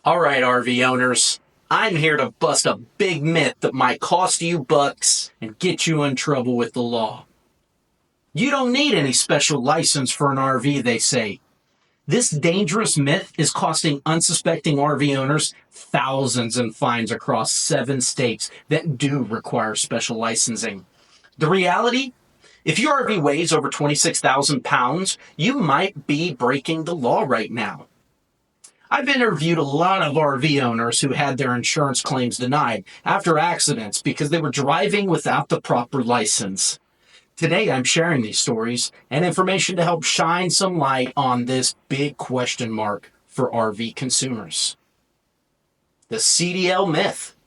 All right, RV owners, I'm here to bust a big myth that might cost you bucks and get you in trouble with the law. You don't need any special license for an RV, they say. This dangerous myth is costing unsuspecting RV owners thousands in fines across 7 states that do require special licensing. The reality? If your RV weighs over 26,000 pounds, you might be breaking the law right now. I've interviewed a lot of RV owners who had their insurance claims denied after accidents because they were driving without the proper license. Today, I'm sharing these stories and information to help shine some light on this big question mark for RV consumers. The CDL myth.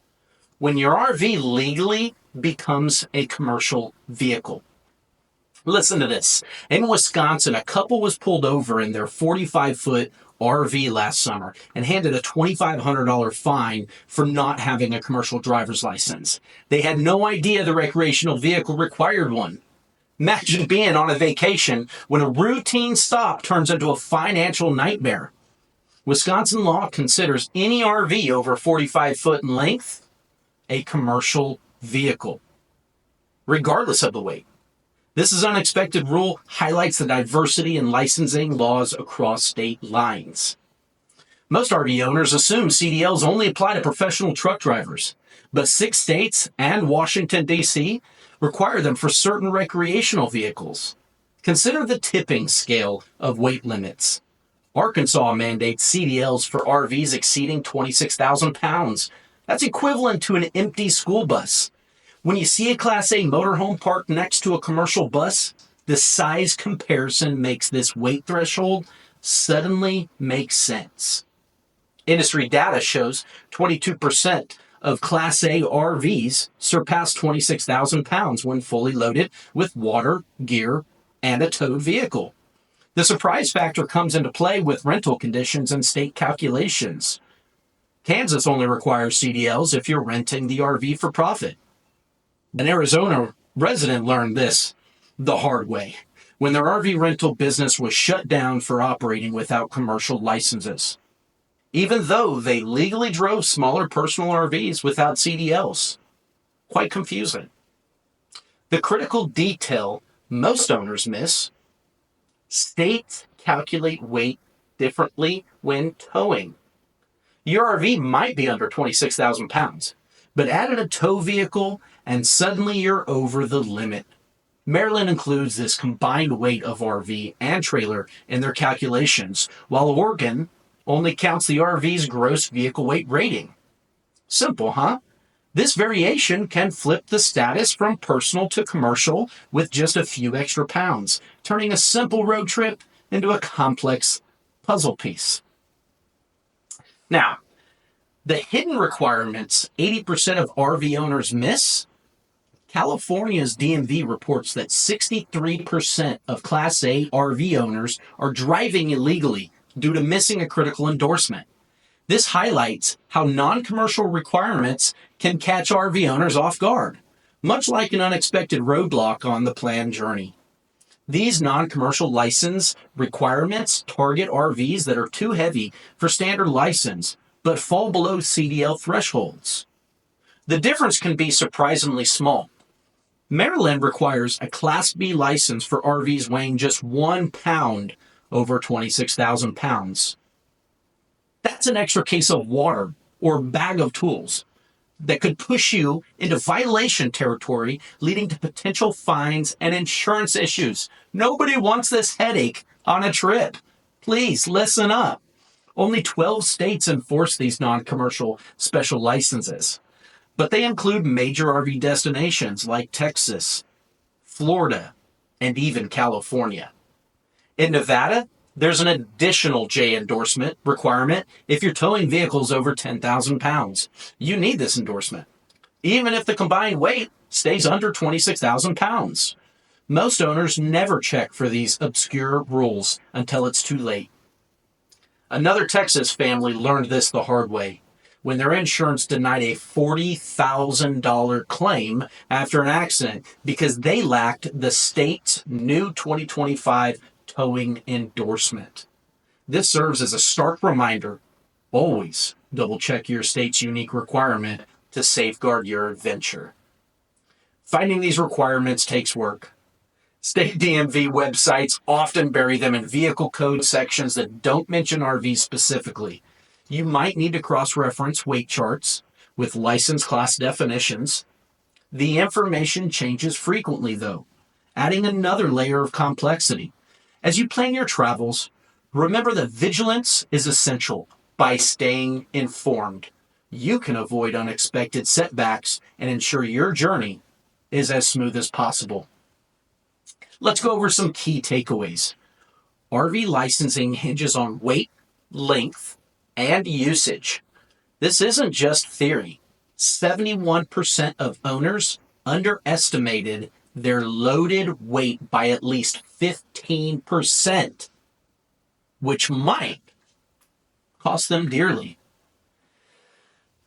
When your RV legally becomes a commercial vehicle. Listen to this. In Wisconsin, a couple was pulled over in their 45-foot RV last summer and handed a $2,500 fine for not having a commercial driver's license. They had no idea the recreational vehicle required one. Imagine being on a vacation when a routine stop turns into a financial nightmare. Wisconsin law considers any RV over 45 foot in length a commercial vehicle, regardless of the weight. This unexpected rule highlights the diversity in licensing laws across state lines. Most RV owners assume CDLs only apply to professional truck drivers, but 6 states and Washington D.C. require them for certain recreational vehicles. Consider the tipping scale of weight limits. Arkansas mandates CDLs for RVs exceeding 26,000 pounds. That's equivalent to an empty school bus. When you see a Class A motorhome parked next to a commercial bus, the size comparison makes this weight threshold suddenly make sense. Industry data shows 22% of Class A RVs surpass 26,000 pounds when fully loaded with water, gear, and a towed vehicle. The surprise factor comes into play with rental conditions and state calculations. Kansas only requires CDLs if you're renting the RV for profit. An Arizona resident learned this the hard way when their RV rental business was shut down for operating without commercial licenses, even though they legally drove smaller personal RVs without CDLs. Quite confusing. The critical detail most owners miss: states calculate weight differently when towing. Your RV might be under 26,000 pounds, but add a tow vehicle and suddenly you're over the limit. Maryland includes this combined weight of RV and trailer in their calculations, while Oregon only counts the RV's gross vehicle weight rating. Simple, huh? This variation can flip the status from personal to commercial with just a few extra pounds, turning a simple road trip into a complex puzzle piece. Now, the hidden requirements 80% of RV owners miss. California's DMV reports that 63% of Class A RV owners are driving illegally due to missing a critical endorsement. This highlights how non-commercial requirements can catch RV owners off guard, much like an unexpected roadblock on the planned journey. These non-commercial license requirements target RVs that are too heavy for standard license, but fall below CDL thresholds. The difference can be surprisingly small. Maryland requires a Class B license for RVs weighing just 1 pound over 26,000 pounds. That's an extra case of water or bag of tools that could push you into violation territory, leading to potential fines and insurance issues. Nobody wants this headache on a trip. Please listen up. Only 12 states enforce these non-commercial special licenses, but they include major RV destinations like Texas, Florida, and even California. In Nevada, there's an additional J endorsement requirement if you're towing vehicles over 10,000 pounds. You need this endorsement, even if the combined weight stays under 26,000 pounds. Most owners never check for these obscure rules until it's too late. Another Texas family learned this the hard way when their insurance denied a $40,000 claim after an accident because they lacked the state's new 2025 towing endorsement. This serves as a stark reminder: always Double check your state's unique requirement to safeguard your adventure. Finding these requirements takes work. State DMV websites often bury them in vehicle code sections that don't mention RVs specifically. You might need to cross-reference weight charts with license class definitions. The information changes frequently, though, adding another layer of complexity. As you plan your travels, remember that vigilance is essential. By staying informed, you can avoid unexpected setbacks and ensure your journey is as smooth as possible. Let's go over some key takeaways. RV licensing hinges on weight, length, and usage. This isn't just theory. 71% of owners underestimated their loaded weight by at least 15%, which might cost them dearly.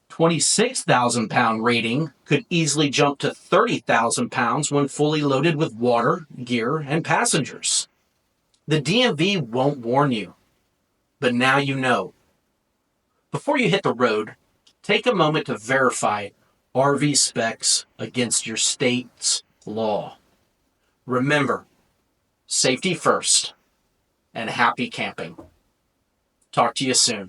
26,000 pound rating could easily jump to 30,000 pounds when fully loaded with water, gear, and passengers. The DMV won't warn you, but now you know. Before you hit the road, take a moment to verify RV specs against your state's law. Remember, safety first, and happy camping. Talk to you soon.